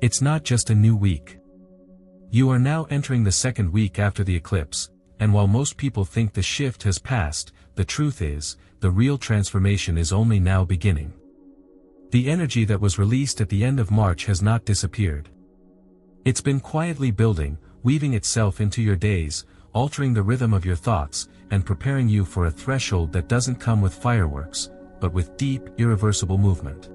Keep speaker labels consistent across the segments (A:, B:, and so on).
A: It's not just a new week. You are now entering the second week after the eclipse, and while most people think the shift has passed, the truth is, the real transformation is only now beginning. The energy that was released at the end of March has not disappeared. It's been quietly building, weaving itself into your days, altering the rhythm of your thoughts, and preparing you for a threshold that doesn't come with fireworks, but with deep, irreversible movement.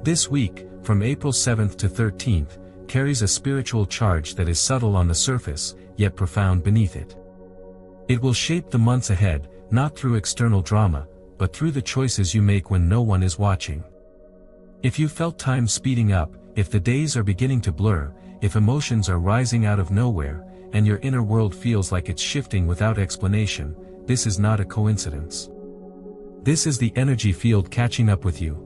A: This week, from April 7th to 13th, carries a spiritual charge that is subtle on the surface, yet profound beneath it. It will shape the months ahead, not through external drama, but through the choices you make when no one is watching. If you felt time speeding up, if the days are beginning to blur, if emotions are rising out of nowhere, and your inner world feels like it's shifting without explanation, this is not a coincidence. This is the energy field catching up with you.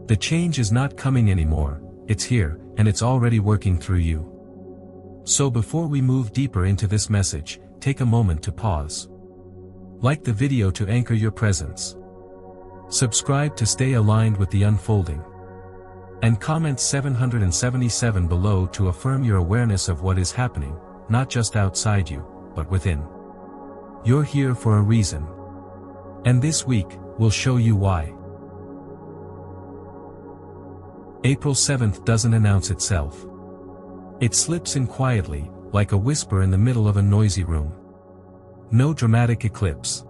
A: The change is not coming anymore, it's here, and it's already working through you. So before we move deeper into this message, take a moment to pause. Like the video to anchor your presence. Subscribe to stay aligned with the unfolding. And comment 777 below to affirm your awareness of what is happening, not just outside you, but within. You're here for a reason. And this week, we'll show you why. April 7th doesn't announce itself. It slips in quietly, like a whisper in the middle of a noisy room. No dramatic eclipse.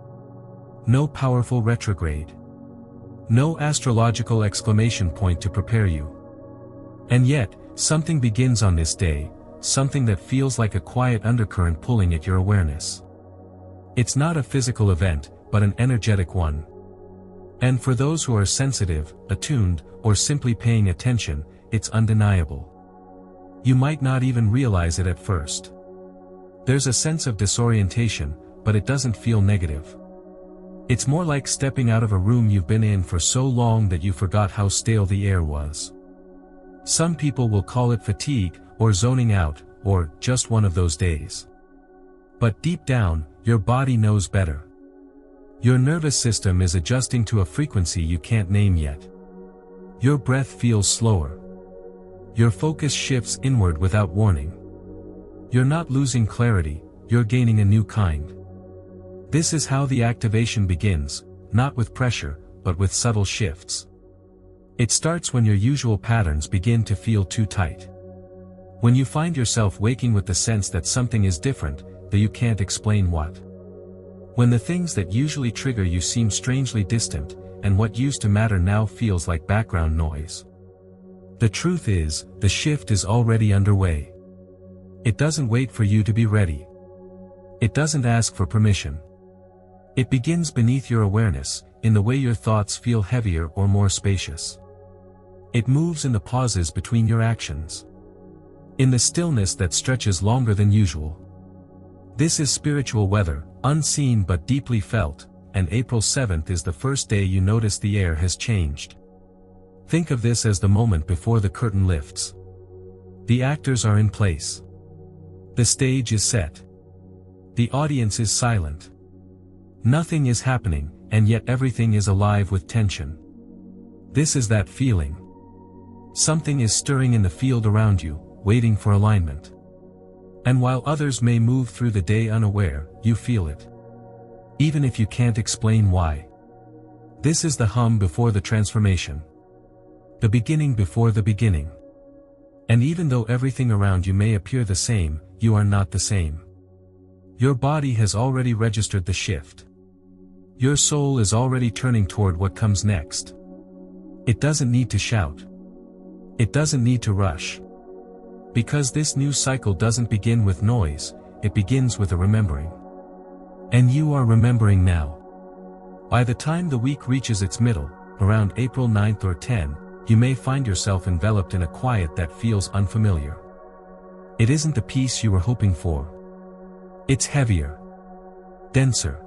A: No powerful retrograde. No astrological exclamation point to prepare you. And yet, something begins on this day, something that feels like a quiet undercurrent pulling at your awareness. It's not a physical event, but an energetic one. And for those who are sensitive, attuned, or simply paying attention, it's undeniable. You might not even realize it at first. There's a sense of disorientation, but it doesn't feel negative. It's more like stepping out of a room you've been in for so long that you forgot how stale the air was. Some people will call it fatigue, or zoning out, or just one of those days. But deep down, your body knows better. Your nervous system is adjusting to a frequency you can't name yet. Your breath feels slower. Your focus shifts inward without warning. You're not losing clarity, you're gaining a new kind. This is how the activation begins, not with pressure, but with subtle shifts. It starts when your usual patterns begin to feel too tight. When you find yourself waking with the sense that something is different, that you can't explain what. When the things that usually trigger you seem strangely distant, and what used to matter now feels like background noise. The truth is, the shift is already underway. It doesn't wait for you to be ready. It doesn't ask for permission. It begins beneath your awareness, in the way your thoughts feel heavier or more spacious. It moves in the pauses between your actions. In the stillness that stretches longer than usual. This is spiritual weather, unseen but deeply felt, and April 7th is the first day you notice the air has changed. Think of this as the moment before the curtain lifts. The actors are in place. The stage is set. The audience is silent. Nothing is happening, and yet everything is alive with tension. This is that feeling. Something is stirring in the field around you, waiting for alignment. And while others may move through the day unaware, you feel it. Even if you can't explain why. This is the hum before the transformation. The beginning before the beginning. And even though everything around you may appear the same, you are not the same. Your body has already registered the shift. Your soul is already turning toward what comes next. It doesn't need to shout. It doesn't need to rush. Because this new cycle doesn't begin with noise, it begins with a remembering. And you are remembering now. By the time the week reaches its middle, around April 9th or 10, you may find yourself enveloped in a quiet that feels unfamiliar. It isn't the peace you were hoping for. It's heavier. Denser.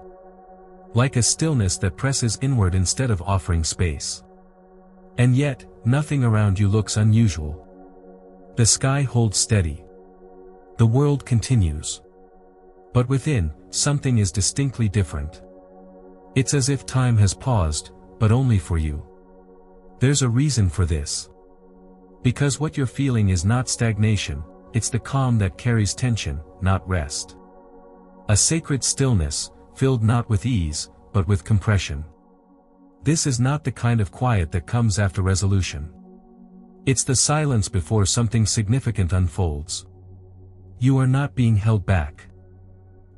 A: Like a stillness that presses inward instead of offering space. And yet, nothing around you looks unusual. The sky holds steady. The world continues. But within, something is distinctly different. It's as if time has paused, but only for you. There's a reason for this. Because what you're feeling is not stagnation, it's the calm that carries tension, not rest. A sacred stillness, filled not with ease, but with compression. This is not the kind of quiet that comes after resolution. It's the silence before something significant unfolds. You are not being held back.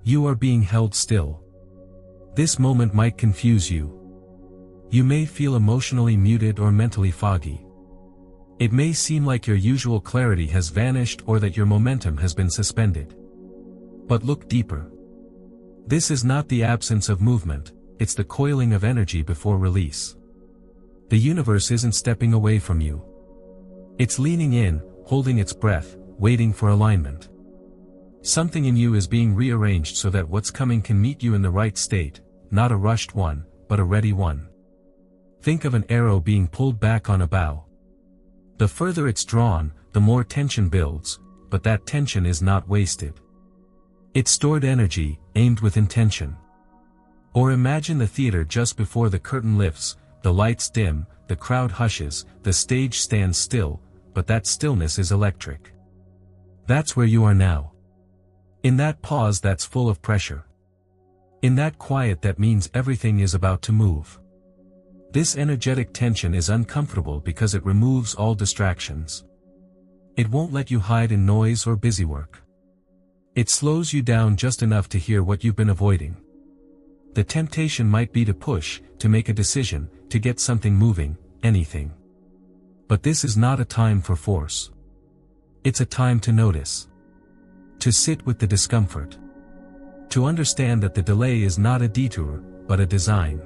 A: You are being held still. This moment might confuse you. You may feel emotionally muted or mentally foggy. It may seem like your usual clarity has vanished or that your momentum has been suspended. But look deeper. This is not the absence of movement, it's the coiling of energy before release. The universe isn't stepping away from you. It's leaning in, holding its breath, waiting for alignment. Something in you is being rearranged so that what's coming can meet you in the right state, not a rushed one, but a ready one. Think of an arrow being pulled back on a bow. The further it's drawn, the more tension builds, but that tension is not wasted. It's stored energy, aimed with intention. Or imagine the theater just before the curtain lifts, the lights dim, the crowd hushes, the stage stands still, but that stillness is electric. That's where you are now. In that pause that's full of pressure. In that quiet that means everything is about to move. This energetic tension is uncomfortable because it removes all distractions. It won't let you hide in noise or busywork. It slows you down just enough to hear what you've been avoiding. The temptation might be to push, to make a decision, to get something moving, anything. But this is not a time for force. It's a time to notice. To sit with the discomfort. To understand that the delay is not a detour, but a design.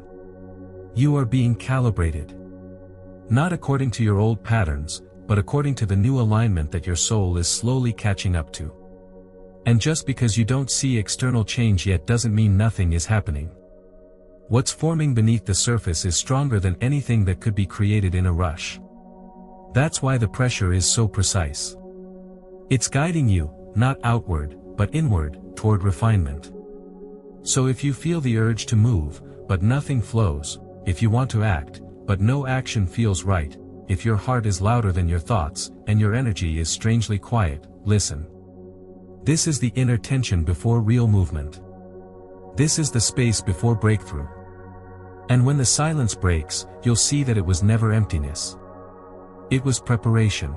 A: You are being calibrated. Not according to your old patterns, but according to the new alignment that your soul is slowly catching up to. And just because you don't see external change yet doesn't mean nothing is happening. What's forming beneath the surface is stronger than anything that could be created in a rush. That's why the pressure is so precise. It's guiding you, not outward, but inward, toward refinement. So if you feel the urge to move, but nothing flows, if you want to act, but no action feels right, if your heart is louder than your thoughts, and your energy is strangely quiet, listen. This is the inner tension before real movement. This is the space before breakthrough. And when the silence breaks, you'll see that it was never emptiness. It was preparation.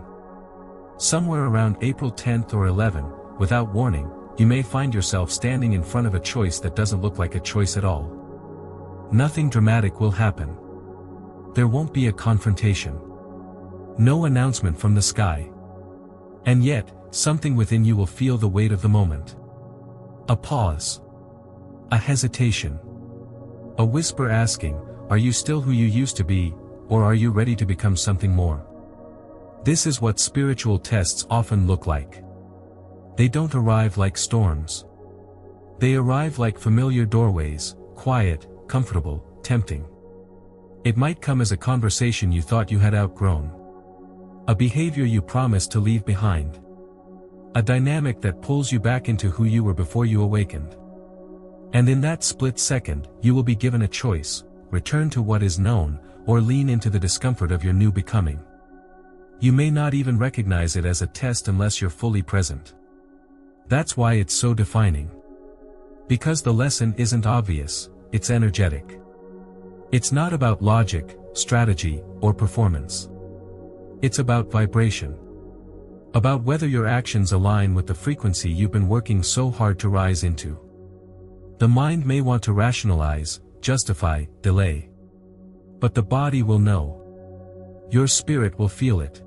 A: Somewhere around April 10th or 11th, without warning, you may find yourself standing in front of a choice that doesn't look like a choice at all. Nothing dramatic will happen. There won't be a confrontation. No announcement from the sky. And yet, something within you will feel the weight of the moment. A pause. A hesitation. A whisper asking, are you still who you used to be, or are you ready to become something more? This is what spiritual tests often look like. They don't arrive like storms. They arrive like familiar doorways, quiet, comfortable, tempting. It might come as a conversation you thought you had outgrown. A behavior you promised to leave behind. A dynamic that pulls you back into who you were before you awakened. And in that split second, you will be given a choice: return to what is known, or lean into the discomfort of your new becoming. You may not even recognize it as a test unless you're fully present. That's why it's so defining. Because the lesson isn't obvious, it's energetic. It's not about logic, strategy, or performance. It's about vibration. About whether your actions align with the frequency you've been working so hard to rise into. The mind may want to rationalize, justify, delay. But the body will know. Your spirit will feel it.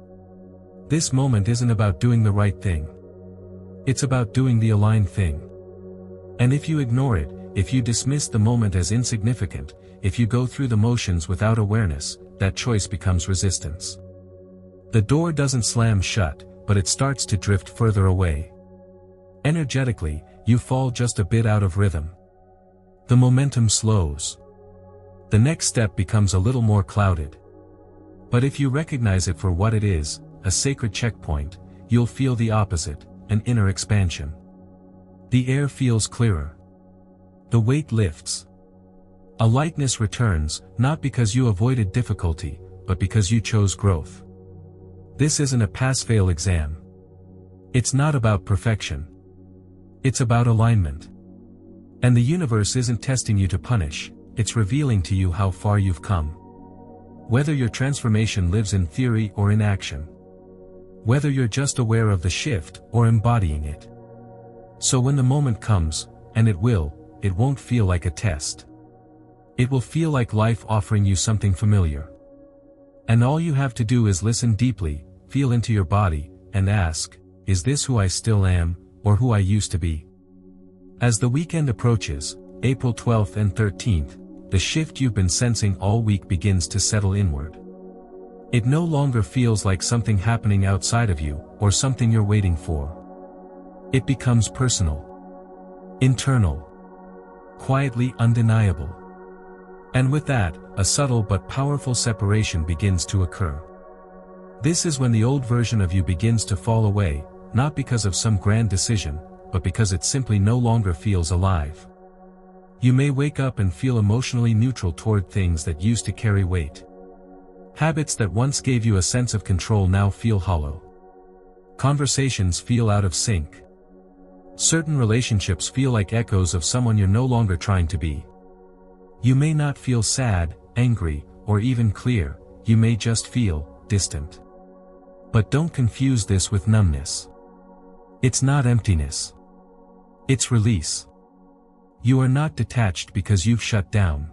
A: This moment isn't about doing the right thing. It's about doing the aligned thing. And if you ignore it, if you dismiss the moment as insignificant, if you go through the motions without awareness, that choice becomes resistance. The door doesn't slam shut, but it starts to drift further away. Energetically, you fall just a bit out of rhythm. The momentum slows. The next step becomes a little more clouded. But if you recognize it for what it is, a sacred checkpoint, you'll feel the opposite, an inner expansion. The air feels clearer. The weight lifts. A lightness returns, not because you avoided difficulty, but because you chose growth. This isn't a pass-fail exam. It's not about perfection. It's about alignment. And the universe isn't testing you to punish, it's revealing to you how far you've come. Whether your transformation lives in theory or in action. Whether you're just aware of the shift or embodying it. So when the moment comes, and it won't feel like a test. It will feel like life offering you something familiar. And all you have to do is listen deeply, feel into your body, and ask, is this who I still am, or who I used to be? As the weekend approaches, April 12th and 13th, the shift you've been sensing all week begins to settle inward. It no longer feels like something happening outside of you, or something you're waiting for. It becomes personal. Internal. Quietly undeniable. And with that, a subtle but powerful separation begins to occur. This is when the old version of you begins to fall away, not because of some grand decision, but because it simply no longer feels alive. You may wake up and feel emotionally neutral toward things that used to carry weight. Habits that once gave you a sense of control now feel hollow. Conversations feel out of sync. Certain relationships feel like echoes of someone you're no longer trying to be. You may not feel sad, angry, or even clear, you may just feel distant. But don't confuse this with numbness. It's not emptiness. It's release. You are not detached because you've shut down.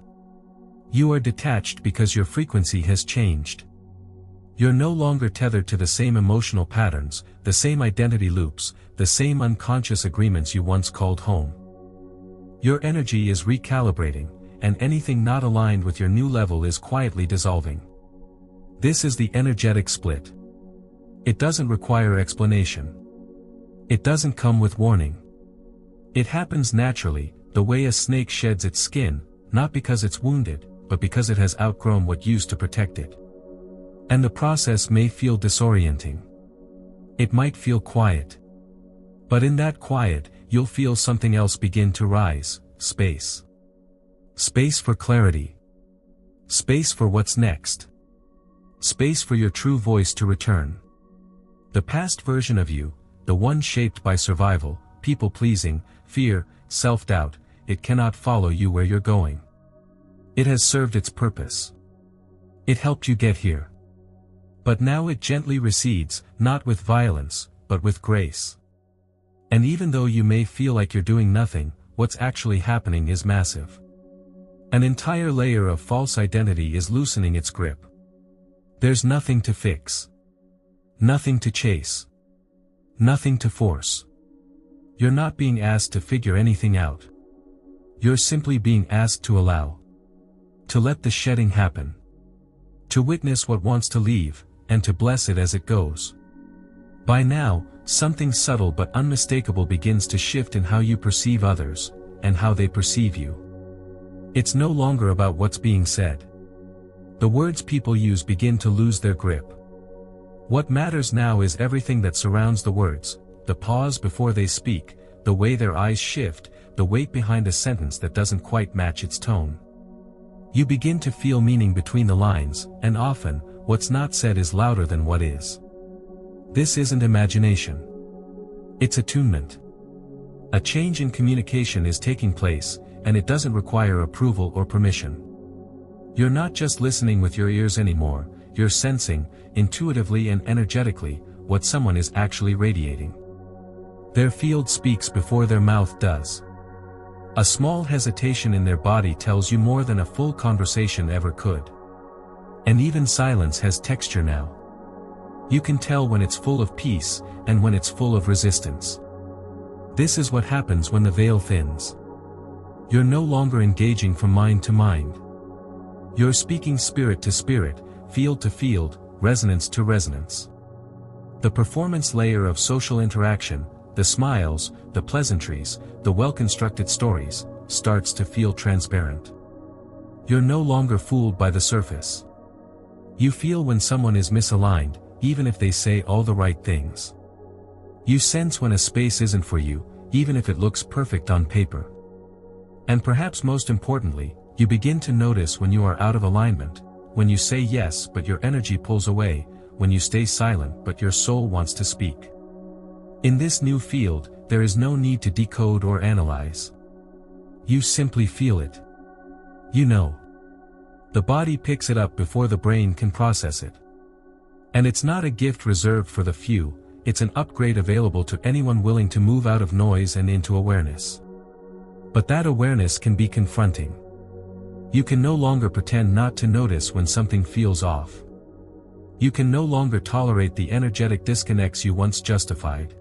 A: You are detached because your frequency has changed. You're no longer tethered to the same emotional patterns, the same identity loops, the same unconscious agreements you once called home. Your energy is recalibrating, and anything not aligned with your new level is quietly dissolving. This is the energetic split. It doesn't require explanation. It doesn't come with warning. It happens naturally, the way a snake sheds its skin, not because it's wounded, but because it has outgrown what used to protect it. And the process may feel disorienting. It might feel quiet. But in that quiet, you'll feel something else begin to rise: space. Space for clarity. Space for what's next. Space for your true voice to return. The past version of you, the one shaped by survival, people-pleasing, fear, self-doubt, it cannot follow you where you're going. It has served its purpose. It helped you get here. But now it gently recedes, not with violence, but with grace. And even though you may feel like you're doing nothing, what's actually happening is massive. An entire layer of false identity is loosening its grip. There's nothing to fix. Nothing to chase. Nothing to force. You're not being asked to figure anything out. You're simply being asked to allow. To let the shedding happen. To witness what wants to leave, and to bless it as it goes. By now, something subtle but unmistakable begins to shift in how you perceive others, and how they perceive you. It's no longer about what's being said. The words people use begin to lose their grip. What matters now is everything that surrounds the words, the pause before they speak, the way their eyes shift, the weight behind a sentence that doesn't quite match its tone. You begin to feel meaning between the lines, and often, what's not said is louder than what is. This isn't imagination. It's attunement. A change in communication is taking place, and it doesn't require approval or permission. You're not just listening with your ears anymore, you're sensing, intuitively and energetically, what someone is actually radiating. Their field speaks before their mouth does. A small hesitation in their body tells you more than a full conversation ever could. And even silence has texture now. You can tell when it's full of peace, and when it's full of resistance. This is what happens when the veil thins. You're no longer engaging from mind to mind. You're speaking spirit to spirit, field to field, resonance to resonance. The performance layer of social interaction, the smiles, the pleasantries, the well-constructed stories, starts to feel transparent. You're no longer fooled by the surface. You feel when someone is misaligned, even if they say all the right things. You sense when a space isn't for you, even if it looks perfect on paper. And perhaps most importantly, you begin to notice when you are out of alignment, when you say yes but your energy pulls away, when you stay silent but your soul wants to speak. In this new field, there is no need to decode or analyze. You simply feel it. You know. The body picks it up before the brain can process it. And it's not a gift reserved for the few, it's an upgrade available to anyone willing to move out of noise and into awareness. But that awareness can be confronting. You can no longer pretend not to notice when something feels off. You can no longer tolerate the energetic disconnects you once justified.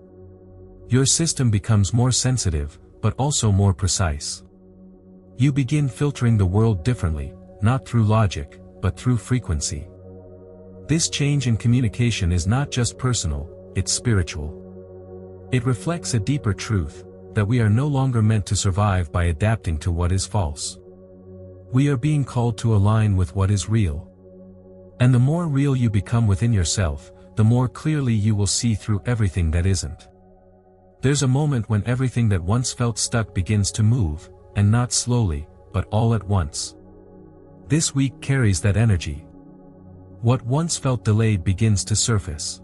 A: Your system becomes more sensitive, but also more precise. You begin filtering the world differently, not through logic, but through frequency. This change in communication is not just personal, it's spiritual. It reflects a deeper truth, that we are no longer meant to survive by adapting to what is false. We are being called to align with what is real. And the more real you become within yourself, the more clearly you will see through everything that isn't. There's a moment when everything that once felt stuck begins to move, and not slowly, but all at once. This week carries that energy. What once felt delayed begins to surface.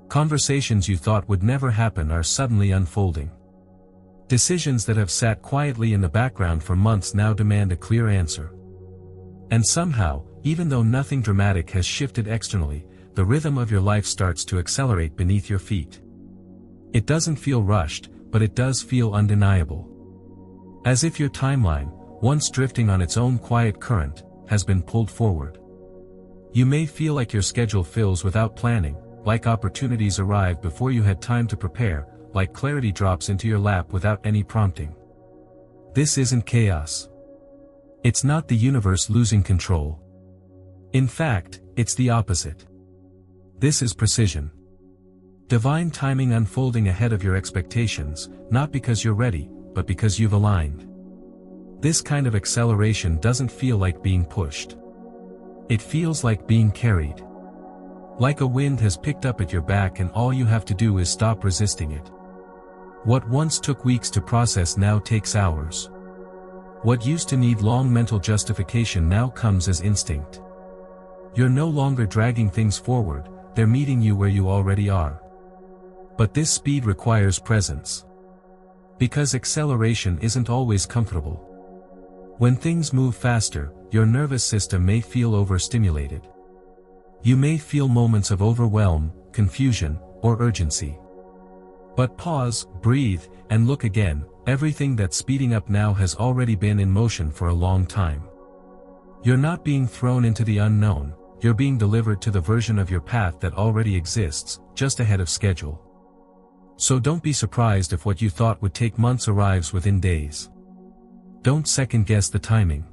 A: Conversations you thought would never happen are suddenly unfolding. Decisions that have sat quietly in the background for months now demand a clear answer. And somehow, even though nothing dramatic has shifted externally, the rhythm of your life starts to accelerate beneath your feet. It doesn't feel rushed, but it does feel undeniable. As if your timeline, once drifting on its own quiet current, has been pulled forward. You may feel like your schedule fills without planning, like opportunities arrive before you had time to prepare, like clarity drops into your lap without any prompting. This isn't chaos. It's not the universe losing control. In fact, it's the opposite. This is precision. Divine timing unfolding ahead of your expectations, not because you're ready, but because you've aligned. This kind of acceleration doesn't feel like being pushed. It feels like being carried. Like a wind has picked up at your back and all you have to do is stop resisting it. What once took weeks to process now takes hours. What used to need long mental justification now comes as instinct. You're no longer dragging things forward, they're meeting you where you already are. But this speed requires presence. Because acceleration isn't always comfortable. When things move faster, your nervous system may feel overstimulated. You may feel moments of overwhelm, confusion, or urgency. But pause, breathe, and look again. Everything that's speeding up now has already been in motion for a long time. You're not being thrown into the unknown, you're being delivered to the version of your path that already exists, just ahead of schedule. So don't be surprised if what you thought would take months arrives within days. Don't second-guess the timing.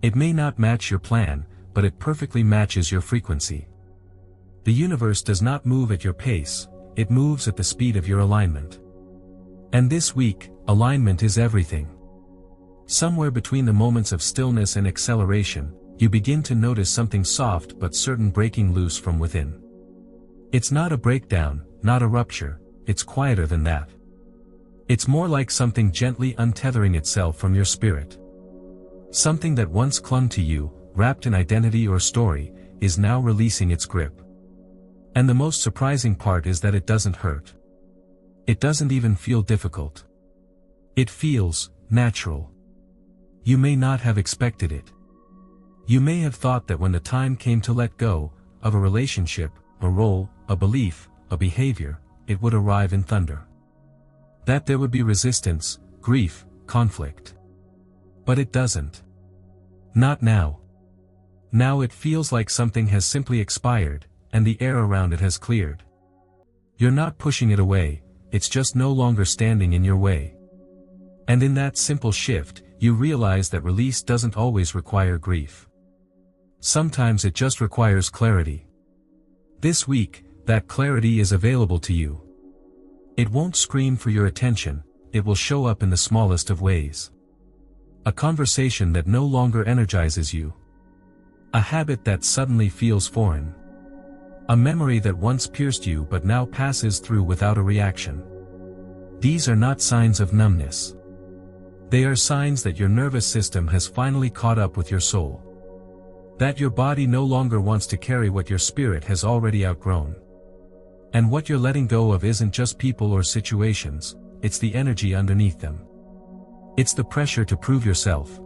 A: It may not match your plan, but it perfectly matches your frequency. The universe does not move at your pace, it moves at the speed of your alignment. And this week, alignment is everything. Somewhere between the moments of stillness and acceleration, you begin to notice something soft but certain breaking loose from within. It's not a breakdown, not a rupture, it's quieter than that. It's more like something gently untethering itself from your spirit. Something that once clung to you, wrapped in identity or story, is now releasing its grip. And the most surprising part is that it doesn't hurt. It doesn't even feel difficult. It feels natural. You may not have expected it. You may have thought that when the time came to let go, of a relationship, a role, a belief, a behavior, it would arrive in thunder. That there would be resistance, grief, conflict. But it doesn't. Not now. Now it feels like something has simply expired, and the air around it has cleared. You're not pushing it away, it's just no longer standing in your way. And in that simple shift, you realize that release doesn't always require grief. Sometimes it just requires clarity. This week, that clarity is available to you. It won't scream for your attention, it will show up in the smallest of ways. A conversation that no longer energizes you. A habit that suddenly feels foreign. A memory that once pierced you but now passes through without a reaction. These are not signs of numbness. They are signs that your nervous system has finally caught up with your soul. That your body no longer wants to carry what your spirit has already outgrown. And what you're letting go of isn't just people or situations, it's the energy underneath them. It's the pressure to prove yourself.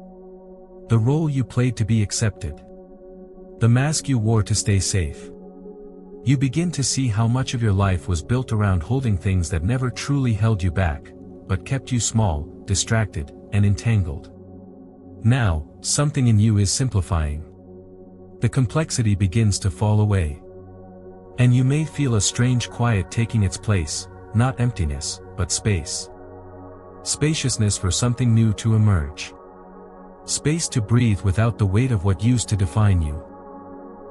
A: The role you played to be accepted. The mask you wore to stay safe. You begin to see how much of your life was built around holding things that never truly held you back, but kept you small, distracted, and entangled. Now, something in you is simplifying. The complexity begins to fall away. And you may feel a strange quiet taking its place, not emptiness, but space. Spaciousness for something new to emerge. Space to breathe without the weight of what used to define you.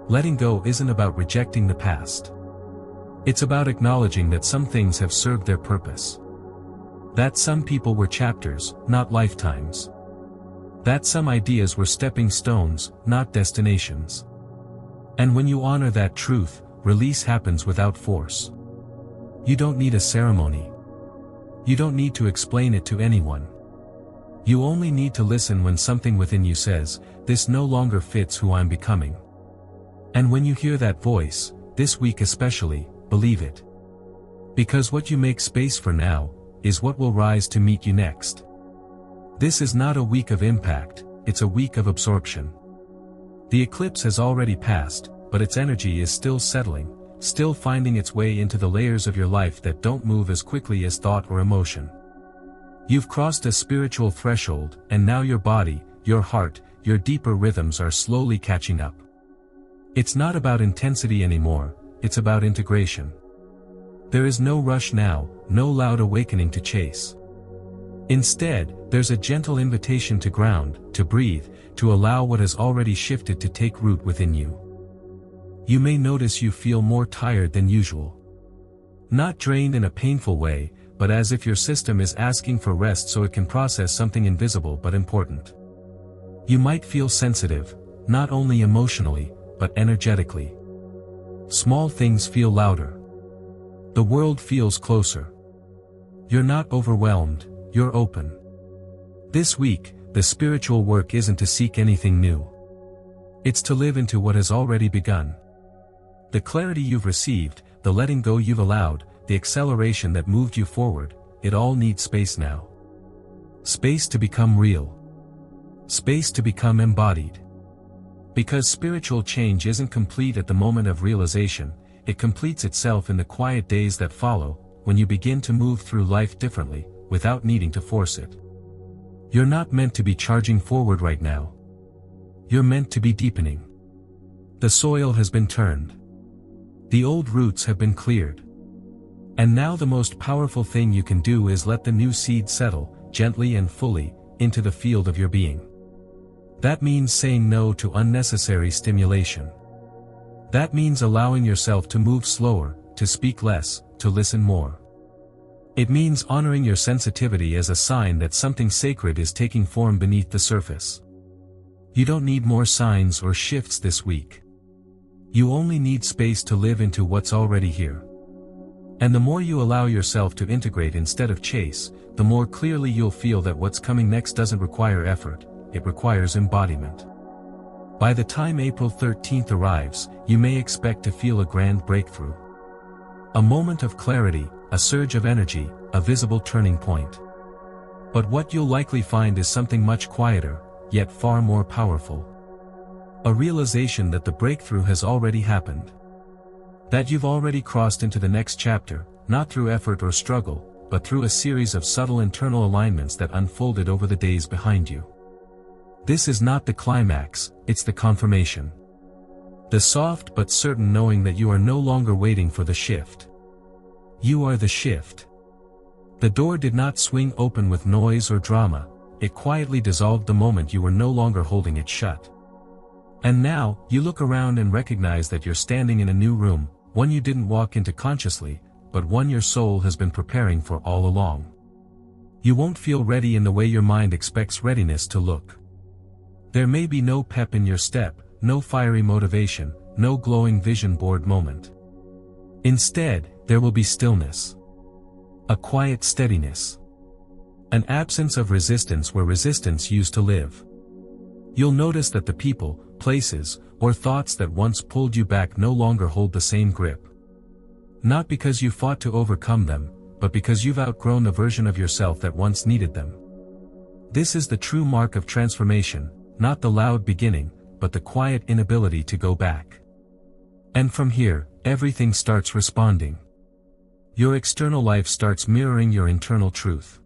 A: Letting go isn't about rejecting the past. It's about acknowledging that some things have served their purpose. That some people were chapters, not lifetimes. That some ideas were stepping stones, not destinations. And when you honor that truth, release happens without force. You don't need a ceremony. You don't need to explain it to anyone. You only need to listen when something within you says, "This no longer fits who I'm becoming." And when you hear that voice, this week especially, believe it. Because what you make space for now, is what will rise to meet you next. This is not a week of impact, it's a week of absorption. The eclipse has already passed, but its energy is still settling, still finding its way into the layers of your life that don't move as quickly as thought or emotion. You've crossed a spiritual threshold, and now your body, your heart, your deeper rhythms are slowly catching up. It's not about intensity anymore, it's about integration. There is no rush now, no loud awakening to chase. Instead, there's a gentle invitation to ground, to breathe, to allow what has already shifted to take root within you. You may notice you feel more tired than usual. Not drained in a painful way, but as if your system is asking for rest so it can process something invisible but important. You might feel sensitive, not only emotionally, but energetically. Small things feel louder. The world feels closer. You're not overwhelmed, you're open. This week, the spiritual work isn't to seek anything new. It's to live into what has already begun. The clarity you've received, the letting go you've allowed, the acceleration that moved you forward, it all needs space now. Space to become real. Space to become embodied. Because spiritual change isn't complete at the moment of realization, it completes itself in the quiet days that follow, when you begin to move through life differently, without needing to force it. You're not meant to be charging forward right now. You're meant to be deepening. The soil has been turned. The old roots have been cleared. And now the most powerful thing you can do is let the new seed settle, gently and fully, into the field of your being. That means saying no to unnecessary stimulation. That means allowing yourself to move slower, to speak less, to listen more. It means honoring your sensitivity as a sign that something sacred is taking form beneath the surface. You don't need more signs or shifts this week. You only need space to live into what's already here. And the more you allow yourself to integrate instead of chase, the more clearly you'll feel that what's coming next doesn't require effort, it requires embodiment. By the time April 13th arrives, you may expect to feel a grand breakthrough. A moment of clarity, a surge of energy, a visible turning point. But what you'll likely find is something much quieter, yet far more powerful. A realization that the breakthrough has already happened. That you've already crossed into the next chapter, not through effort or struggle, but through a series of subtle internal alignments that unfolded over the days behind you. This is not the climax, it's the confirmation. The soft but certain knowing that you are no longer waiting for the shift. You are the shift. The door did not swing open with noise or drama, it quietly dissolved the moment you were no longer holding it shut. And now, you look around and recognize that you're standing in a new room, one you didn't walk into consciously, but one your soul has been preparing for all along. You won't feel ready in the way your mind expects readiness to look. There may be no pep in your step, no fiery motivation, no glowing vision board moment. Instead, there will be stillness. A quiet steadiness. An absence of resistance where resistance used to live. You'll notice that the people, places, or thoughts that once pulled you back no longer hold the same grip. Not because you fought to overcome them, but because you've outgrown the version of yourself that once needed them. This is the true mark of transformation, not the loud beginning, but the quiet inability to go back. And from here, everything starts responding. Your external life starts mirroring your internal truth.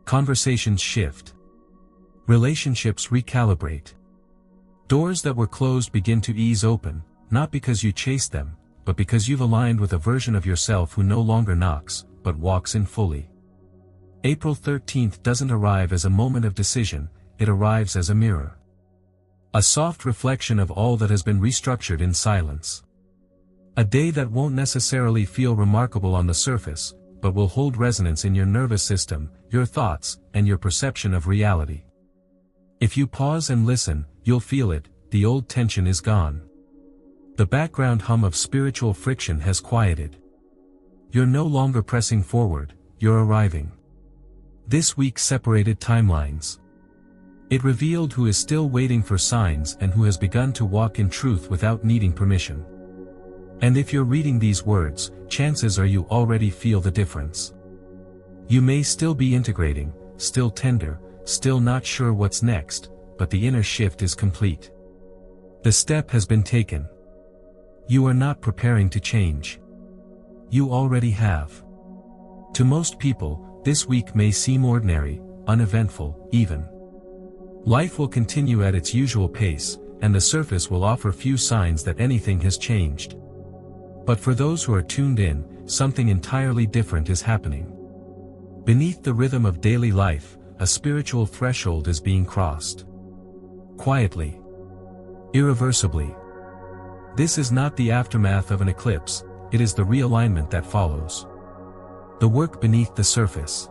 A: Conversations shift. Relationships recalibrate. Doors that were closed begin to ease open, not because you chased them, but because you've aligned with a version of yourself who no longer knocks, but walks in fully. April 13th doesn't arrive as a moment of decision, it arrives as a mirror. A soft reflection of all that has been restructured in silence. A day that won't necessarily feel remarkable on the surface, but will hold resonance in your nervous system, your thoughts, and your perception of reality. If you pause and listen, you'll feel it, the old tension is gone. The background hum of spiritual friction has quieted. You're no longer pressing forward, you're arriving. This week separated timelines. It revealed who is still waiting for signs and who has begun to walk in truth without needing permission. And if you're reading these words, chances are you already feel the difference. You may still be integrating, still tender, still not sure what's next, but the inner shift is complete. The step has been taken. You are not preparing to change. You already have. To most people, this week may seem ordinary, uneventful, even. Life will continue at its usual pace, and the surface will offer few signs that anything has changed. But for those who are tuned in, something entirely different is happening. Beneath the rhythm of daily life, a spiritual threshold is being crossed. Quietly. Irreversibly. This is not the aftermath of an eclipse, it is the realignment that follows. The work beneath the surface.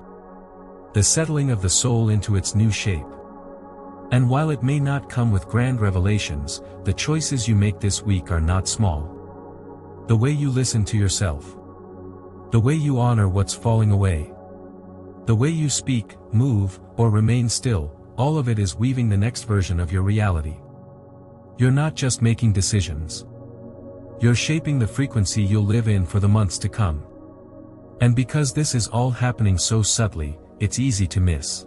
A: The settling of the soul into its new shape. And while it may not come with grand revelations, the choices you make this week are not small. The way you listen to yourself. The way you honor what's falling away. The way you speak, move, or remain still, all of it is weaving the next version of your reality. You're not just making decisions. You're shaping the frequency you'll live in for the months to come. And because this is all happening so subtly, it's easy to miss.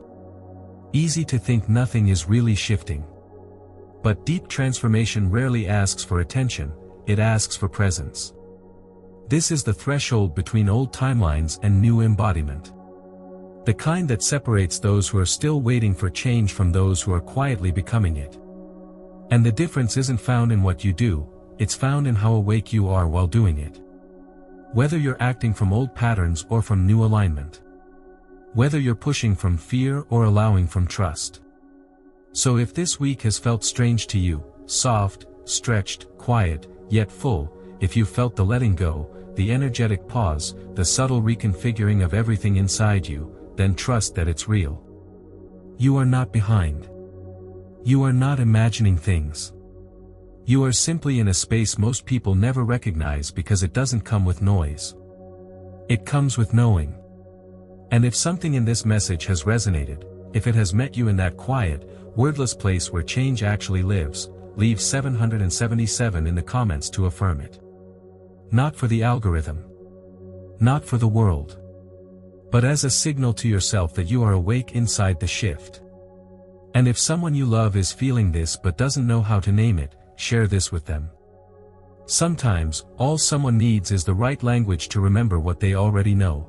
A: Easy to think nothing is really shifting. But deep transformation rarely asks for attention, it asks for presence. This is the threshold between old timelines and new embodiment. The kind that separates those who are still waiting for change from those who are quietly becoming it. And the difference isn't found in what you do, it's found in how awake you are while doing it. Whether you're acting from old patterns or from new alignment. Whether you're pushing from fear or allowing from trust. So if this week has felt strange to you, soft, stretched, quiet, yet full, if you felt the letting go, the energetic pause, the subtle reconfiguring of everything inside you, then trust that it's real. You are not behind. You are not imagining things. You are simply in a space most people never recognize because it doesn't come with noise. It comes with knowing. And if something in this message has resonated, if it has met you in that quiet, wordless place where change actually lives, leave 777 in the comments to affirm it. Not for the algorithm. Not for the world. But as a signal to yourself that you are awake inside the shift. And if someone you love is feeling this but doesn't know how to name it, share this with them. Sometimes, all someone needs is the right language to remember what they already know.